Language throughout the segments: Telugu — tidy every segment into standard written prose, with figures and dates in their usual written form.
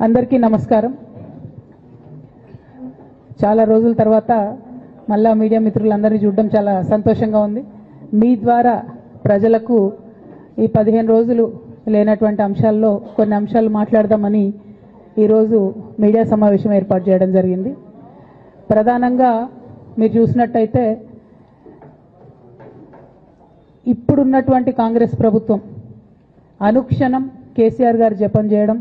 అందరికీ నమస్కారం. చాలా రోజుల తర్వాత మళ్ళా మీడియా మిత్రులందరినీ చూడడం చాలా సంతోషంగా ఉంది. మీ ద్వారా ప్రజలకు ఈ 15 రోజులు లేనటువంటి అంశాల్లో కొన్ని అంశాలు మాట్లాడదామని ఈరోజు మీడియా సమావేశం ఏర్పాటు చేయడం జరిగింది. ప్రధానంగా మీరు చూసినట్టయితే ఇప్పుడున్నటువంటి కాంగ్రెస్ ప్రభుత్వం అనుక్షణం కేసీఆర్ గారు జపం చేయడం,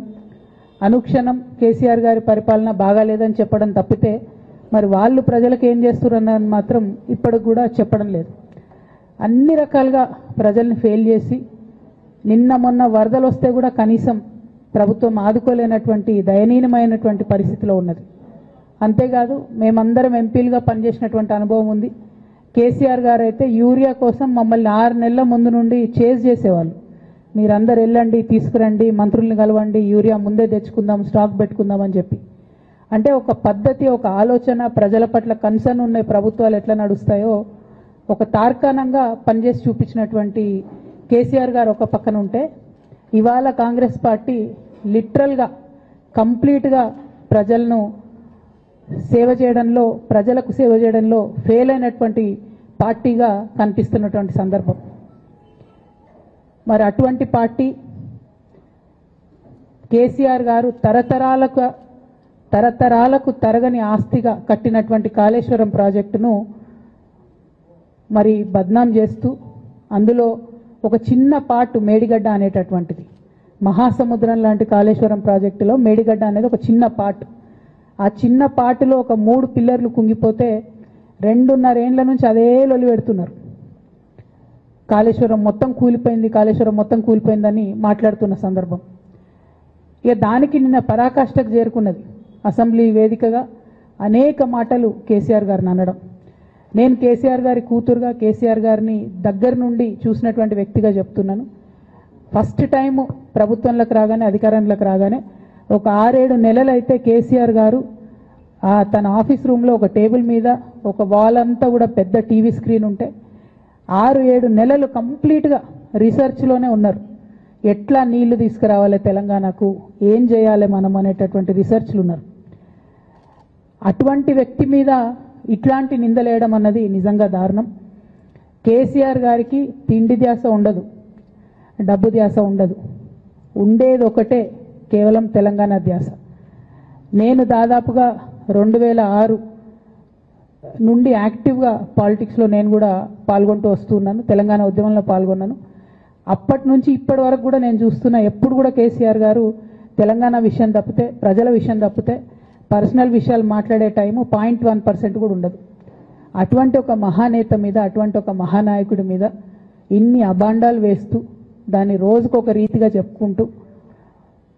అనుక్షణం కేసీఆర్ గారి పరిపాలన బాగాలేదని చెప్పడం తప్పితే మరి వాళ్ళు ప్రజలకు ఏం చేస్తున్నారని మాత్రం ఇప్పటికి కూడా చెప్పడం లేదు. అన్ని రకాలుగా ప్రజల్ని ఫెయిల్ చేసి నిన్న మొన్న వరదలు వస్తే కూడా కనీసం ప్రభుత్వం ఆదుకోలేనటువంటి దయనీయమైనటువంటి పరిస్థితిలో ఉన్నది. అంతేకాదు మేమందరం ఎంపీలుగా పనిచేసినటువంటి అనుభవం ఉంది. కేసీఆర్ గారు అయితే యూరియా కోసం మమ్మల్ని 6 నెలల ముందు నుండి చేజ్ చేసేవాళ్ళు. మీరందరూ వెళ్ళండి, తీసుకురండి, మంత్రుల్ని కలవండి, యూరియా ముందే తెచ్చుకుందాం, స్టాక్ పెట్టుకుందాం అని చెప్పి. అంటే ఒక పద్ధతి, ఒక ఆలోచన, ప్రజల పట్ల కన్సర్న్ ఉన్న ప్రభుత్వాలు ఎట్లా నడుస్తాయో ఒక తార్కాణంగా పనిచేసి చూపించినటువంటి కేసీఆర్ గారు ఒక పక్కన ఉంటే, ఇవాళ కాంగ్రెస్ పార్టీ లిటరల్గా కంప్లీట్గా ప్రజలను సేవ చేయడంలో, ప్రజలకు సేవ చేయడంలో ఫెయిల్ అయినటువంటి పార్టీగా కనిపిస్తున్నటువంటి సందర్భం. మరి అటువంటి పార్టీ కేసీఆర్ గారు తరతరాలకు తరగని ఆస్తిగా కట్టినటువంటి కాళేశ్వరం ప్రాజెక్టును మరి బద్నాం చేస్తూ, అందులో ఒక చిన్న పార్ట్ మేడిగడ్డ అనేటటువంటిది, మహాసముద్రం లాంటి కాళేశ్వరం ప్రాజెక్టులో మేడిగడ్డ అనేది ఒక చిన్న పార్ట్. ఆ చిన్న పార్టులో ఒక 3 పిల్లర్లు కుంగిపోతే 2.5 ఏండ్ల నుంచి అదే లొలి పెడుతున్నారు. కాళేశ్వరం మొత్తం కూలిపోయింది, కాళేశ్వరం మొత్తం కూలిపోయిందని మాట్లాడుతున్న సందర్భం. ఇక దానికి నిన్న పరాకాష్ఠకు చేరుకున్నది. అసెంబ్లీ వేదికగా అనేక మాటలు కేసీఆర్ గారిని అనడం. నేను కేసీఆర్ గారి కూతురుగా, కేసీఆర్ గారిని దగ్గర నుండి చూసినటువంటి వ్యక్తిగా చెప్తున్నాను. ఫస్ట్ టైం ప్రభుత్వంలోకి రాగానే, అధికారంలోకి రాగానే ఒక 6-7 నెలలు అయితే కేసీఆర్ గారు తన ఆఫీస్ రూమ్లో ఒక టేబుల్ మీద ఒక వాల్ అంతా కూడా పెద్ద టీవీ స్క్రీన్ ఉంటే 6-7 నెలలు కంప్లీట్గా రీసెర్చ్లోనే ఉన్నారు. ఎట్లా నీళ్లు తీసుకురావాలి తెలంగాణకు, ఏం చేయాలి మనం అనేటటువంటి రీసెర్చ్లు ఉన్నారు. అటువంటి వ్యక్తి మీద ఇట్లాంటి నిందలేయడం అన్నది నిజంగా దారుణం. కేసీఆర్ గారికి తిండి ధ్యాస ఉండదు, డబ్బు ధ్యాస ఉండదు, ఉండేది ఒకటే, కేవలం తెలంగాణ ధ్యాస. నేను దాదాపుగా 2006 నుండి యాక్టివ్గా పాలిటిక్స్లో నేను కూడా పాల్గొంటూ వస్తున్నాను. తెలంగాణ ఉద్యమంలో పాల్గొన్నాను. అప్పటి నుంచి ఇప్పటి వరకు కూడా నేను చూస్తున్నా, ఎప్పుడు కూడా కేసీఆర్ గారు తెలంగాణ విషయం తప్పితే, ప్రజల విషయం తప్పితే పర్సనల్ విషయాలు మాట్లాడే టైము 0.1% కూడా ఉండదు. అటువంటి ఒక మహానేత మీద, అటువంటి ఒక మహానాయకుడి మీద ఇన్ని అబాండాలు వేస్తూ, దాన్ని రోజుకొక రీతిగా చెప్పుకుంటూ,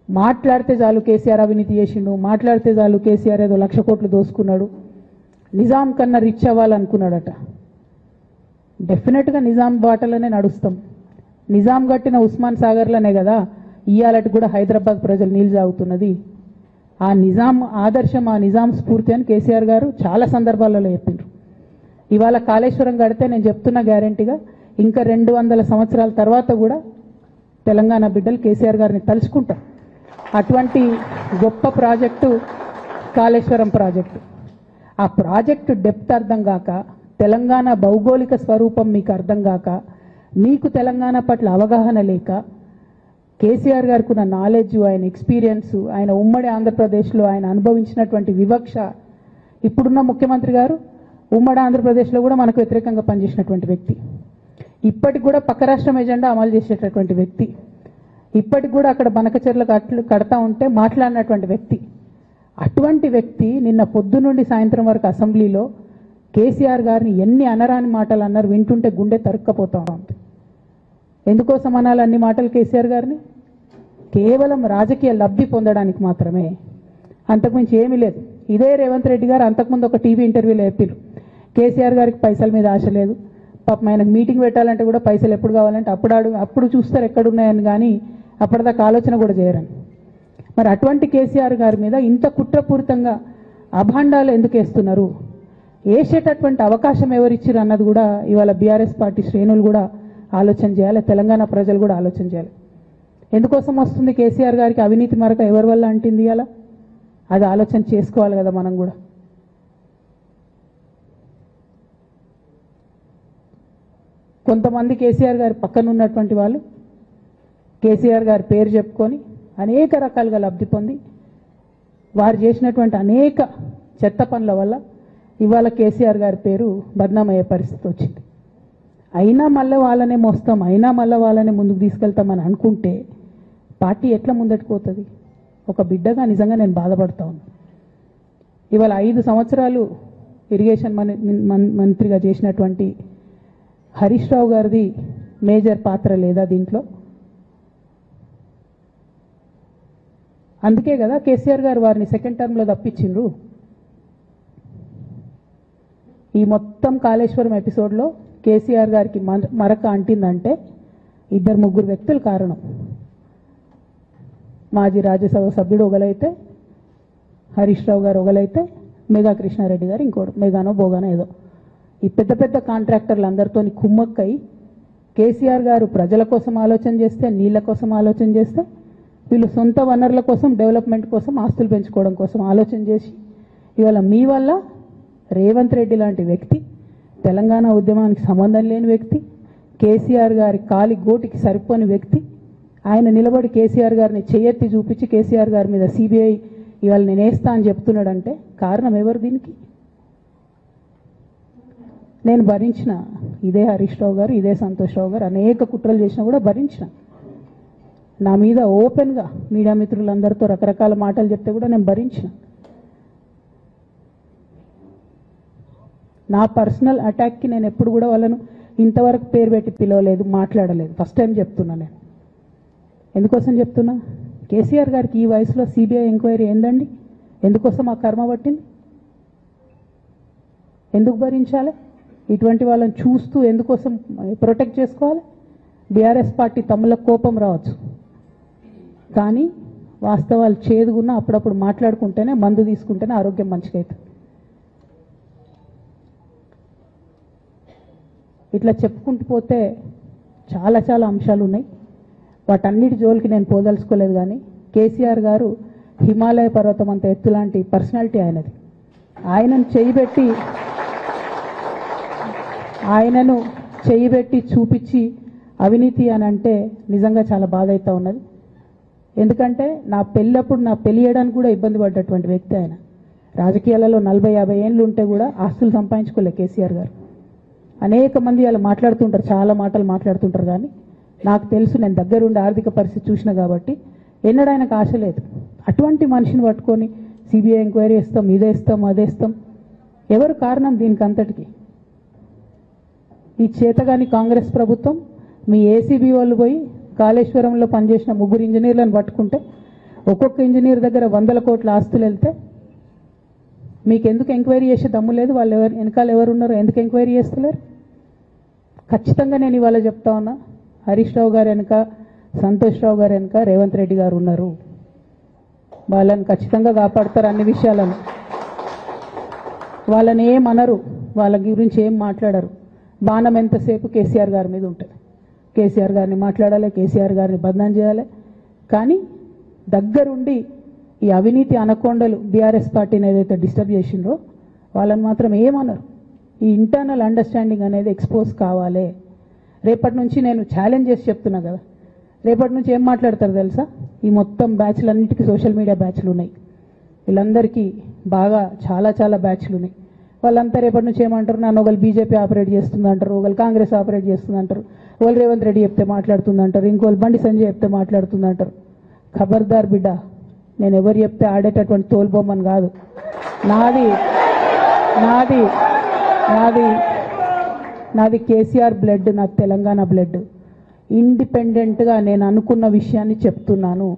మాట్లాడితే చాలు కేసీఆర్ అవినీతి చేసిండు, మాట్లాడితే చాలు కేసీఆర్ ఏదో 1,00,000 కోట్లు దోసుకున్నాడు, నిజాం కన్నా రిచ్ అవ్వాలనుకున్నాడట. డెఫినెట్గా నిజాం బాటలోనే నడుస్తాం. నిజాం కట్టిన ఉస్మాన్ సాగర్లోనే కదా ఇయ్యాలటి కూడా హైదరాబాద్ ప్రజలు నీళ్ళు తాగుతున్నది. ఆ నిజాం ఆదర్శం, ఆ నిజాం స్ఫూర్తి అని కేసీఆర్ గారు చాలా సందర్భాలలో చెప్పిండ్రు. ఇవాళ కాళేశ్వరం కడితే నేను చెప్తున్నా గ్యారెంటీగా ఇంకా 200 సంవత్సరాల తర్వాత కూడా తెలంగాణ బిడ్డలు కేసీఆర్ గారిని తలుచుకుంటారు. అటువంటి గొప్ప ప్రాజెక్టు కాళేశ్వరం ప్రాజెక్టు. ఆ ప్రాజెక్టు డెప్త్ అర్థం కాక, తెలంగాణ భౌగోళిక స్వరూపం మీకు అర్థం కాక, మీకు తెలంగాణ పట్ల అవగాహన లేక, కేసీఆర్ గారికి ఉన్న నాలెడ్జ్, ఆయన ఎక్స్పీరియన్స్, ఆయన ఉమ్మడి ఆంధ్రప్రదేశ్లో ఆయన అనుభవించినటువంటి వివక్ష, ఇప్పుడున్న ముఖ్యమంత్రి గారు ఉమ్మడి ఆంధ్రప్రదేశ్లో కూడా మనకు వ్యతిరేకంగా పనిచేసినటువంటి వ్యక్తి, ఇప్పటికి కూడా పక్క రాష్ట్రం ఎజెండా అమలు చేసేటటువంటి వ్యక్తి, ఇప్పటికి కూడా అక్కడ బనకచెర్ల కడతా ఉంటే మాట్లాడినటువంటి వ్యక్తి. అటువంటి వ్యక్తి నిన్న పొద్దు నుండి సాయంత్రం వరకు అసెంబ్లీలో కేసీఆర్ గారిని ఎన్ని అనరాని మాటలు అన్నారు, వింటుంటే గుండె తరుక్కపోతా ఉంది. ఎందుకోసం అనాలి అన్ని మాటలు కేసీఆర్ గారిని? కేవలం రాజకీయ లబ్ధి పొందడానికి మాత్రమే, అంతకుమించి ఏమీ లేదు. ఇదే రేవంత్ రెడ్డి గారు అంతకుముందు ఒక టీవీ ఇంటర్వ్యూలో చెప్పారు, కేసీఆర్ గారికి పైసల మీద ఆశ లేదు, పాపం ఆయనకు మీటింగ్ పెట్టాలంటే కూడా పైసలు ఎప్పుడు కావాలంటే అప్పుడు చూస్తారు ఎక్కడున్నాయని, కానీ అప్పటిదాకా ఆలోచన కూడా చేయరని. మరి అటువంటి కేసీఆర్ గారి మీద ఇంత కుట్రపూరితంగా అభాండాలు ఎందుకు వేస్తున్నారు? వేసేటటువంటి అవకాశం ఎవరిచ్చారు అన్నది కూడా ఇవాళ బీఆర్ఎస్ పార్టీ శ్రేణులు కూడా ఆలోచన చేయాలి, తెలంగాణ ప్రజలు కూడా ఆలోచన చేయాలి. ఎందుకోసం వస్తుంది కేసీఆర్ గారికి అవినీతి మరక ఎవరి వల్ల అంటింది అలా? అది ఆలోచన చేసుకోవాలి కదా మనం కూడా. కొంతమంది కేసీఆర్ గారి పక్కన ఉన్నటువంటి వాళ్ళు కేసీఆర్ గారి పేరు చెప్పుకొని అనేక రకాలుగా లబ్ధి పొంది వారు చేసినటువంటి అనేక చెత్త పనుల వల్ల ఇవాళ కేసీఆర్ గారి పేరు బద్నామయ్యే పరిస్థితి వచ్చింది. అయినా మళ్ళీ వాళ్ళనే మోస్తాం, అయినా మళ్ళీ వాళ్ళనే ముందుకు తీసుకెళ్తామని అనుకుంటే పార్టీ ఎట్లా ముందటికి పోతుంది? ఒక బిడ్డగా నిజంగా నేను బాధపడతా ఉన్నాను. ఇవాళ 5 సంవత్సరాలు ఇరిగేషన్ మంత్రిగా చేసినటువంటి హరీష్ రావు గారిది మేజర్ పాత్ర లేదా దీంట్లో? అందుకే కదా కేసీఆర్ గారు వారిని సెకండ్ టర్మ్లో తప్పించిండ్రు. ఈ మొత్తం కాళేశ్వరం ఎపిసోడ్లో కేసీఆర్ గారికి మరక అంటిందంటే 2-3 వ్యక్తులు కారణం. మాజీ రాజ్యసభ సభ్యుడు ఒకలైతే, హరీష్ రావు గారు ఒకలైతే, మేఘా కృష్ణారెడ్డి గారు ఇంకోడు, మేఘానో బోగానో ఏదో. ఈ పెద్ద పెద్ద కాంట్రాక్టర్లు అందరితో కుమ్మక్కై కేసీఆర్ గారు ప్రజల కోసం ఆలోచన చేస్తే, నీళ్ల కోసం ఆలోచన చేస్తే, వీళ్ళు సొంత వనరుల కోసం, డెవలప్మెంట్ కోసం, ఆస్తులు పెంచుకోవడం కోసం ఆలోచన చేసి ఇవాళ మీ వల్ల రేవంత్ రెడ్డి లాంటి వ్యక్తి, తెలంగాణ ఉద్యమానికి సంబంధం లేని వ్యక్తి, కేసీఆర్ గారి కాలి గోటికి సరిపోని వ్యక్తి, ఆయన నిలబడి కేసీఆర్ గారిని చెయ్యెత్తి చూపించి కేసీఆర్ గారి మీద సిబిఐ ఇవాళ నేను వేస్తా అని చెప్తున్నాడంటే కారణం ఎవరు దీనికి? నేను భరించిన, ఇదే హరీష్ రావు గారు, ఇదే సంతోష్ రావు గారు అనేక కుట్రలు చేసినా కూడా భరించిన. నా మీద ఓపెన్గా మీడియా మిత్రులందరితో రకరకాల మాటలు చెప్తే కూడా నేను భరించిన. నా పర్సనల్ అటాక్కి నేను ఎప్పుడు కూడా వాళ్ళను ఇంతవరకు పేరు పెట్టి పిలవలేదు, మాట్లాడలేదు. ఫస్ట్ టైం చెప్తున్నా నేను. ఎందుకోసం చెప్తున్నా? కేసీఆర్ గారికి ఈ వయసులో సిబిఐ ఎంక్వైరీ ఏందండి? ఎందుకోసం ఆ కర్మ పట్టింది? ఎందుకు భరించాలి? ఇటువంటి వాళ్ళని చూస్తూ ఎందుకోసం ప్రొటెక్ట్ చేసుకోవాలి? బీఆర్ఎస్ పార్టీ తమ్ముల కోపం రావచ్చు, కానీ వాస్తవాలు చేదుగున్నా అప్పుడప్పుడు మాట్లాడుకుంటేనే, మందు తీసుకుంటేనే ఆరోగ్యం మంచిగా అవుతుంది. ఇట్లా చెప్పుకుంటూ పోతే చాలా చాలా అంశాలు ఉన్నాయి. వాటన్నిటి జోలికి నేను పోదలుచుకోలేదు. కానీ కేసీఆర్ గారు హిమాలయ పర్వతం అంత ఎత్తు లాంటి పర్సనాలిటీ ఆయనది. ఆయనను చేయబెట్టి చూపించి అవినీతి అని అంటే నిజంగా చాలా బాధ అవుతా ఉన్నది. ఎందుకంటే నా పెళ్ళప్పుడు నా పెళ్లి చేయడానికి కూడా ఇబ్బంది పడ్డటువంటి వ్యక్తి ఆయన. రాజకీయాలలో 40-50 ఏళ్ళు ఉంటే కూడా ఆస్తులు సంపాదించుకోలే కేసీఆర్ గారు. అనేక మంది అలా మాట్లాడుతుంటారు, చాలా మాటలు మాట్లాడుతుంటారు, కానీ నాకు తెలుసు, నేను దగ్గరుండి ఆర్థిక పరిస్థితి చూసిన కాబట్టి ఎన్నడూ ఆయనకు ఆశ లేదు. అటువంటి మనిషిని పట్టుకొని సిబిఐ ఎంక్వైరీ ఇస్తాం, ఇదేస్తాం, అదేస్తాం. ఎవరు కారణం దీనికి అంతటికి? ఈ చేతగాని కాంగ్రెస్ ప్రభుత్వం మీ ఏసీబీ వాళ్ళు పోయి కాళేశ్వరంలో పనిచేసిన 3 ఇంజనీర్లను పట్టుకుంటే ఒక్కొక్క ఇంజనీర్ దగ్గర 100 కోట్ల ఆస్తులు వెళ్తే మీకు ఎందుకు ఎంక్వైరీ చేసే దమ్ము లేదు? వాళ్ళు వెనకాల ఎవరు ఉన్నారో ఎందుకు ఎంక్వైరీ చేస్తలేరు? ఖచ్చితంగా నేను ఇవాళ చెప్తా ఉన్నా, హరీష్ రావు గారు వెనక, సంతోష్ రావు గారు వెనక రేవంత్ రెడ్డి గారు ఉన్నారు. వాళ్ళని ఖచ్చితంగా కాపాడతారు అన్ని విషయాలను. వాళ్ళని ఏమనరు, వాళ్ళ గురించి ఏం మాట్లాడరు. బాణం ఎంతసేపు కేసీఆర్ గారి మీద ఉంటుంది. కేసీఆర్ గారిని మాట్లాడాలి, కేసీఆర్ గారిని బదనాం చేయాలి. కానీ దగ్గరుండి ఈ అవినీతి అనకొండలు బీఆర్ఎస్ పార్టీని ఏదైతే డిస్టర్బ్ చేసిండ్రో వాళ్ళని మాత్రం ఏమనరు. ఈ ఇంటర్నల్ అండర్స్టాండింగ్ అనేది ఎక్స్పోజ్ కావాలి. రేపటి నుంచి నేను ఛాలెంజ్ చేసి చెప్తున్నా కదా, రేపటి నుంచి ఏం మాట్లాడతారు తెలుసా? ఈ మొత్తం బ్యాచ్లన్నిటికీ సోషల్ మీడియా బ్యాచ్లు ఉన్నాయి. వీళ్ళందరికీ బాగా చాలా చాలా బ్యాచ్లు ఉన్నాయి. వాళ్ళంతా రేపటి నుంచి ఏమంటారు? నన్ను ఒకళ్ళు బీజేపీ ఆపరేట్ చేస్తుంది అంటారు, ఒకళ్ళు కాంగ్రెస్ ఆపరేట్ చేస్తుంది అంటారు, ఒకళ్ళు రేవంత్ రెడ్డి చెప్తే మాట్లాడుతుంది అంటారు, ఇంకోళ్ళు బండి సంజయ్ చెప్తే మాట్లాడుతుంది అంటారు. ఖబర్దార్ బిడ్డ, నేను ఎవరు చెప్తే ఆడేటటువంటి తోలుబొమ్మని కాదు. నాది నాది నాది నాది కేసీఆర్ బ్లడ్, నాది తెలంగాణ బ్లడ్. ఇండిపెండెంట్గా నేను అనుకున్న విషయాన్ని చెప్తున్నాను.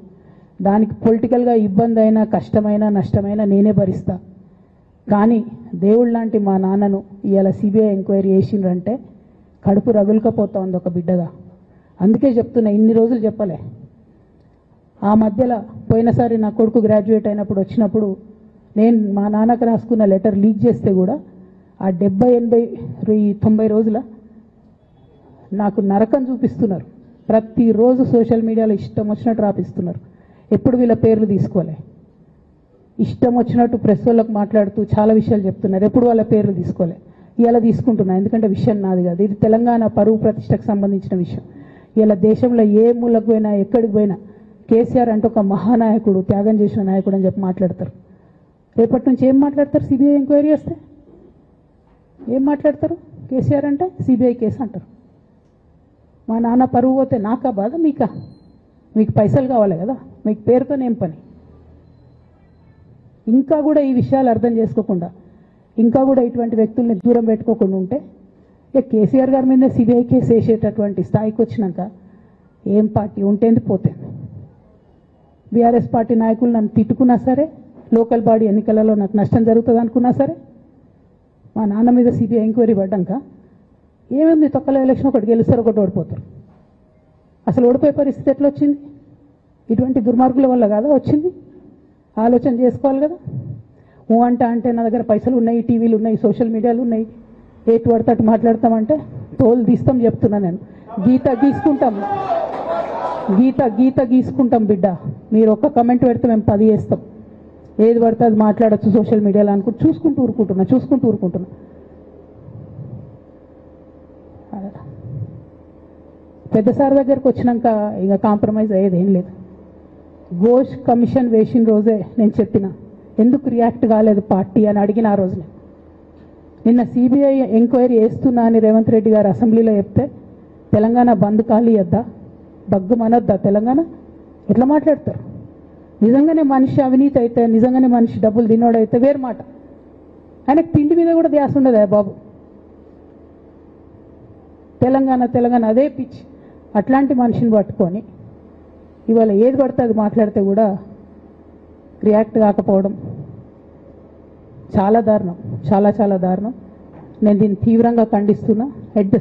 దానికి పొలిటికల్గా ఇబ్బంది అయినా, కష్టమైనా, నష్టమైనా నేనే భరిస్తా. కానీ దేవుళ్ళ లాంటి మా నాన్నను ఇవాళ సిబిఐ ఎంక్వైరీ చేసిండ్రంటే కడుపు రగులుకపోతా ఉంది ఒక బిడ్డగా. అందుకే చెప్తున్నా, ఇన్ని రోజులు చెప్పలే. ఆ మధ్యలో పోయినసారి నా కొడుకు గ్రాడ్యుయేట్ అయినప్పుడు వచ్చినప్పుడు నేను మా నాన్నకు రాసుకున్న లెటర్ లీక్ చేస్తే కూడా ఆ 70, 80, 90 రోజుల నాకు నరకం చూపిస్తున్నారు. ప్రతిరోజు సోషల్ మీడియాలో ఇష్టం వచ్చినట్టు రాపిస్తున్నారు. ఎప్పుడు వీళ్ళ పేర్లు తీసుకోలే, ఇష్టం వచ్చినట్టు ప్రెస్ వాళ్ళకు మాట్లాడుతూ చాలా విషయాలు చెప్తున్నారు. ఎప్పుడు వాళ్ళ పేర్లు తీసుకోలే. ఇలా తీసుకుంటున్నా, ఎందుకంటే విషయం నాది కాదు, ఇది తెలంగాణ పరువు ప్రతిష్టకు సంబంధించిన విషయం. ఇలా దేశంలో ఏ మూలకు పోయినా ఎక్కడికి పోయినా కేసీఆర్ అంటే ఒక మహానాయకుడు, త్యాగం చేసిన నాయకుడు అని చెప్పి మాట్లాడతారు. రేపటి నుంచి ఏం మాట్లాడతారు? సిబిఐ ఎంక్వైరీ చేస్తే ఏం మాట్లాడతారు? కేసీఆర్ అంటే సిబిఐ కేసు అంటారు. మా నాన్న పరువు పోతే నాకా బాధ, మీకా? మీకు పైసలు కావాలి కదా, మీకు పేరుతోనేం పని? ఇంకా కూడా ఈ విషయాలు అర్థం చేసుకోకుండా, ఇంకా కూడా ఇటువంటి వ్యక్తుల్ని దూరం పెట్టుకోకుండా ఉంటే ఇక కేసీఆర్ గారి మీద సిబిఐ కేసు వేసేటటువంటి స్థాయికి వచ్చినాక ఏం పార్టీ ఉంటేంది పోతేంది. బీఆర్ఎస్ పార్టీ నాయకులు నన్ను తిట్టుకున్నా సరే, లోకల్ బాడీ ఎన్నికలలో నాకు నష్టం జరుగుతుంది అనుకున్నా సరే, మా నాన్న మీద సిబిఐ ఎంక్వైరీ పడ్డాక ఏముంది, తొక్కల ఎలక్షన్ ఒకటి గెలుస్తారు, ఒకటి ఓడిపోతారు. అసలు ఓడిపోయే పరిస్థితి ఎట్లా వచ్చింది? ఇటువంటి దుర్మార్గుల వల్ల కాదా వచ్చింది? ఆలోచన చేసుకోవాలి కదా. అంటే నా దగ్గర పైసలు ఉన్నాయి, టీవీలు ఉన్నాయి, సోషల్ మీడియాలు ఉన్నాయి, ఏటు పడితే అటు మాట్లాడతామంటే తోలు తీస్తాం చెప్తున్నా నేను. గీత గీసుకుంటాం బిడ్డ. మీరు ఒక్క కమెంట్ పెడితే మేము 10 చేస్తాం. ఏది పడితే అది మాట్లాడచ్చు సోషల్ మీడియాలో అనుకుంటూ చూసుకుంటూ ఊరుకుంటున్నా. పెద్ద సార్ దగ్గరకు వచ్చినాక ఇక కాంప్రమైజ్ అయ్యేది ఏం లేదు. ఘోష్ కమిషన్ వేసిన రోజే నేను చెప్పిన, ఎందుకు రియాక్ట్ కాలేదు పార్టీ అని అడిగిన ఆ రోజునే. నిన్న సిబిఐ ఎంక్వైరీ వేస్తున్నా అని రేవంత్ రెడ్డి గారు అసెంబ్లీలో చెప్తే తెలంగాణ బంద్ ఖాళీ వద్దా, బగ్గు మనొద్దా తెలంగాణ? ఎట్లా మాట్లాడతారు? నిజంగానే మనిషి అవినీతి అయితే, నిజంగానే మనిషి డబ్బులు తిన్నోడైతే వేరు మాట. ఆయనకు తిండి మీద కూడా ధ్యాస ఉండదా బాబు? తెలంగాణ అదే పిచ్చి. అట్లాంటి మనిషిని పట్టుకొని ఇవాళ ఏది పడితే అది మాట్లాడితే కూడా రియాక్ట్ కాకపోవడం చాలా దారుణం, చాలా దారుణం. నేను దీన్ని తీవ్రంగా ఖండిస్తున్నా. At the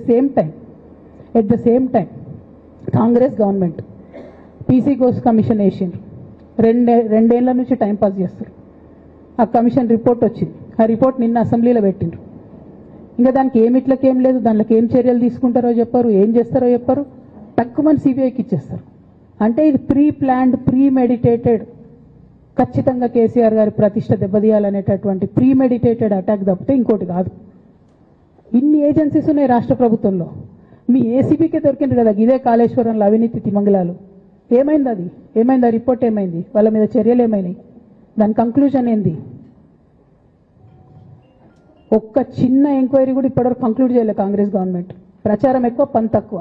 same time Congress government PC Ghosh commission వేసిండ్రు. రెండేళ్ల నుంచి టైంపాస్ చేస్తారు. ఆ కమిషన్ రిపోర్ట్ వచ్చింది. ఆ రిపోర్ట్ నిన్న అసెంబ్లీలో పెట్టిండ్రు. ఇంకా దానికి ఏమిట్లకేం లేదు, దాంట్లోకి ఏం చర్యలు తీసుకుంటారో చెప్పారు, ఏం చేస్తారో చెప్పారు, తక్కువని సిబిఐకి ఇచ్చేస్తారు. అంటే ఇది ప్రీ ప్లాన్డ్, ప్రీ మెడిటేటెడ్, ఖచ్చితంగా కేసీఆర్ గారి ప్రతిష్ట దెబ్బతీయాలనేటటువంటి ప్రీ మెడిటేటెడ్ అటాక్ తప్పితే ఇంకోటి కాదు. ఇన్ని ఏజెన్సీస్ ఉన్నాయి రాష్ట్ర ప్రభుత్వంలో. మీ ఏసీబీకే దొరికింది కదా ఇదే కాళేశ్వరంలో అవినీతి తిమంగళాలు. ఏమైంది అది? ఏమైంది? ఆ రిపోర్ట్ ఏమైంది? వాళ్ళ మీద చర్యలు ఏమైనాయి? దాని కంక్లూజన్ ఏంది? ఒక్క చిన్న ఎంక్వైరీ కూడా ఇప్పటివరకు కంక్లూడ్ చేయలేదు కాంగ్రెస్ గవర్నమెంట్. ప్రచారం ఎక్కువ, పని తక్కువ.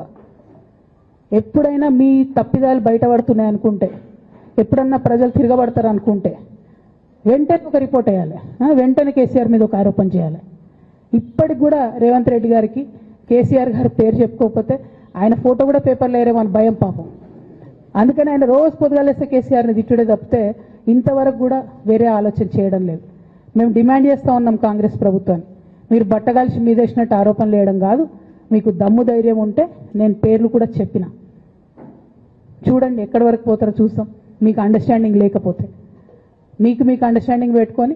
ఎప్పుడైనా మీ తప్పిదాలు బయటపడుతున్నాయి అనుకుంటే, ఎప్పుడన్నా ప్రజలు తిరగబడతారు అనుకుంటే వెంటనే ఒక రిపోర్ట్ వేయాలి, వెంటనే కేసీఆర్ మీద ఒక ఆరోపణ చేయాలి. ఇప్పటికి కూడా రేవంత్ రెడ్డి గారికి కేసీఆర్ గారి పేరు చెప్పుకోకపోతే ఆయన ఫోటో కూడా పేపర్లో వేరేమని భయం పాపం. అందుకని ఆయన రోజు పొద్దుగాలేస్తే కేసీఆర్ని తిట్టుడే తప్పితే ఇంతవరకు కూడా వేరే ఆలోచన చేయడం లేదు. మేము డిమాండ్ చేస్తూ ఉన్నాం కాంగ్రెస్ ప్రభుత్వాన్ని, మీరు బట్టగాల్చి మీదేసినట్టు ఆరోపణలు వేయడం కాదు, మీకు దమ్ము ధైర్యం ఉంటే నేను పేర్లు కూడా చెప్పిన, చూడండి ఎక్కడి వరకు పోతారో చూస్తాం. మీకు అండర్స్టాండింగ్ లేకపోతే మీకు అండర్స్టాండింగ్ పెట్టుకొని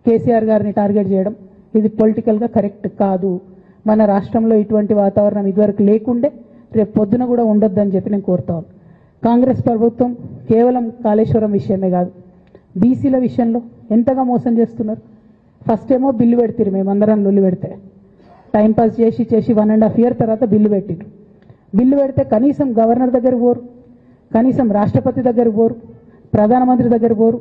కేసీఆర్ గారిని టార్గెట్ చేయడం ఇది పొలిటికల్గా కరెక్ట్ కాదు. మన రాష్ట్రంలో ఇటువంటి వాతావరణం ఇదివరకు లేకుండే, రేపు పొద్దున కూడా ఉండొద్దని చెప్పి నేను కోరుతాను. కాంగ్రెస్ ప్రభుత్వం కేవలం కాళేశ్వరం విషయమే కాదు, బీసీల విషయంలో ఎంతగా మోసం చేస్తున్నారు. ఫస్ట్ ఏమో బిల్లు పెడతారు, మేమందరం లొల్లి పెడితే టైంపాస్ చేసి 1.5 year తర్వాత బిల్లు పెట్టిరు. బిల్లు పెడితే కనీసం గవర్నర్ దగ్గర పోరు, కనీసం రాష్ట్రపతి దగ్గర పోరు, ప్రధానమంత్రి దగ్గర పోరు.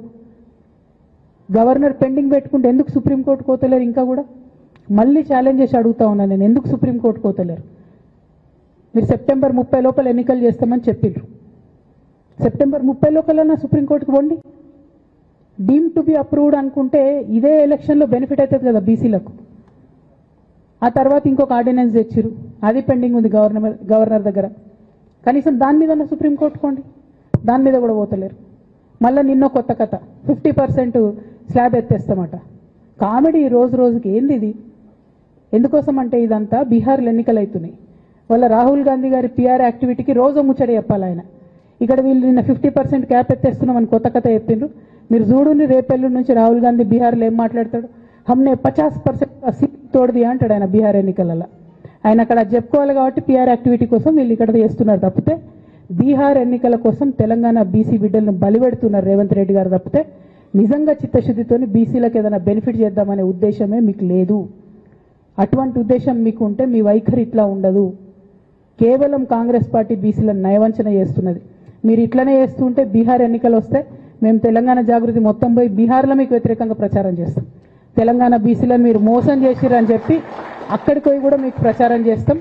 గవర్నర్ పెండింగ్ పెట్టుకుంటే ఎందుకు సుప్రీంకోర్టు కోతలేరు? ఇంకా కూడా మళ్ళీ ఛాలెంజ్ చేసి అడుగుతా ఉన్నాను నేను, ఎందుకు సుప్రీంకోర్టు కోతలేరు? మీరు September 30 లోపల ఎన్నికలు చేస్తామని చెప్పిండ్రు. September 30 లోపలన్నా సుప్రీంకోర్టుకు పోండి. డీమ్ టు బి అప్రూవ్డ్ అనుకుంటే ఇదే ఎలక్షన్లో బెనిఫిట్ అవుతుంది కదా బీసీలకు. ఆ తర్వాత ఇంకొక ఆర్డినెన్స్ తెచ్చిరు, అది పెండింగ్ ఉంది గవర్నర్ దగ్గర. కనీసం దాని మీద సుప్రీంకోర్టు కోండి, దాని మీద కూడా పోతలేరు. మళ్ళీ నిన్న కొత్త కథ, 50% స్లాబ్ ఎత్తేస్తామట. కామెడీ రోజు రోజుకి. ఏంది ఇది? ఎందుకోసం అంటే ఇదంతా బీహార్లో ఎన్నికలు అవుతున్నాయి. వాళ్ళ రాహుల్ గాంధీ గారి పిఆర్ యాక్టివిటీకి రోజు ముచ్చట చెప్పాలి ఆయన. ఇక్కడ వీళ్ళు నిన్న 50% క్యాప్ ఎత్తేస్తున్నామని కొత్త కథ చెప్పిండ్రు. మీరు చూడుని రేపెల్లు నుంచి రాహుల్ గాంధీ బీహార్లో ఏం మాట్లాడతాడు? హమ్నే 50% సీట్ తోడది అంటాడు ఆయన బీహార్ ఎన్నికలలో. ఆయన అక్కడ చెప్పుకోవాలి కాబట్టి పిఆర్ యాక్టివిటీ కోసం వీళ్ళు ఇక్కడ చేస్తున్నారు తప్పితే బీహార్ ఎన్నికల కోసం తెలంగాణ బీసీ బిడ్డలను బలిపెడుతున్నారు రేవంత్ రెడ్డి గారు తప్పితే నిజంగా చిత్తశుద్ధితోని బీసీలకు ఏదైనా బెనిఫిట్ చేద్దామనే ఉద్దేశమే మీకు లేదు. అటువంటి ఉద్దేశం మీకు ఉంటే మీ వైఖరి ఇట్లా ఉండదు. కేవలం కాంగ్రెస్ పార్టీ బీసీలను నయవంచన చేస్తున్నది. మీరు ఇట్లనే చేస్తుంటే బీహార్ ఎన్నికలు వస్తే మేము తెలంగాణ జాగృతి మొత్తం పోయి బీహార్లో మీకు వ్యతిరేకంగా ప్రచారం చేస్తాం. తెలంగాణ బీసీలను మీరు మోసం చేసిరని చెప్పి అక్కడికి పోయి కూడా మీకు ప్రచారం చేస్తాం.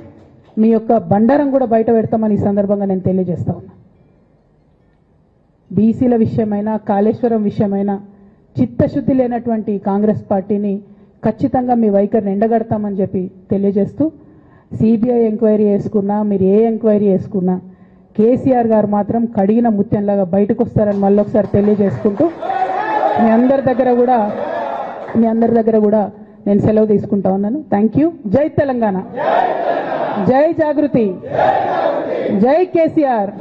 మీ యొక్క బండారం కూడా బయట పెడతామని ఈ సందర్భంగా నేను తెలియజేస్తా ఉన్నా. బీసీల విషయమైనా కాళేశ్వరం విషయమైనా చిత్తశుద్ధి లేనటువంటి కాంగ్రెస్ పార్టీని ఖచ్చితంగా మీ వైఖరిని ఎండగడతామని చెప్పి తెలియజేస్తూ సిబిఐ ఎంక్వైరీ చేసుకున్నా మీరు ఏ ఎంక్వైరీ చేసుకున్నా కేసీఆర్ గారు మాత్రం కడిగిన ముత్యంలాగా బయటకు వస్తారని మళ్ళొకసారి తెలియజేసుకుంటూ మీ అందరి దగ్గర కూడా నేను సెలవు తీసుకుంటా ఉన్నాను. Thank you. జై తెలంగాణ, జై జాగృతి, జై కేసీఆర్.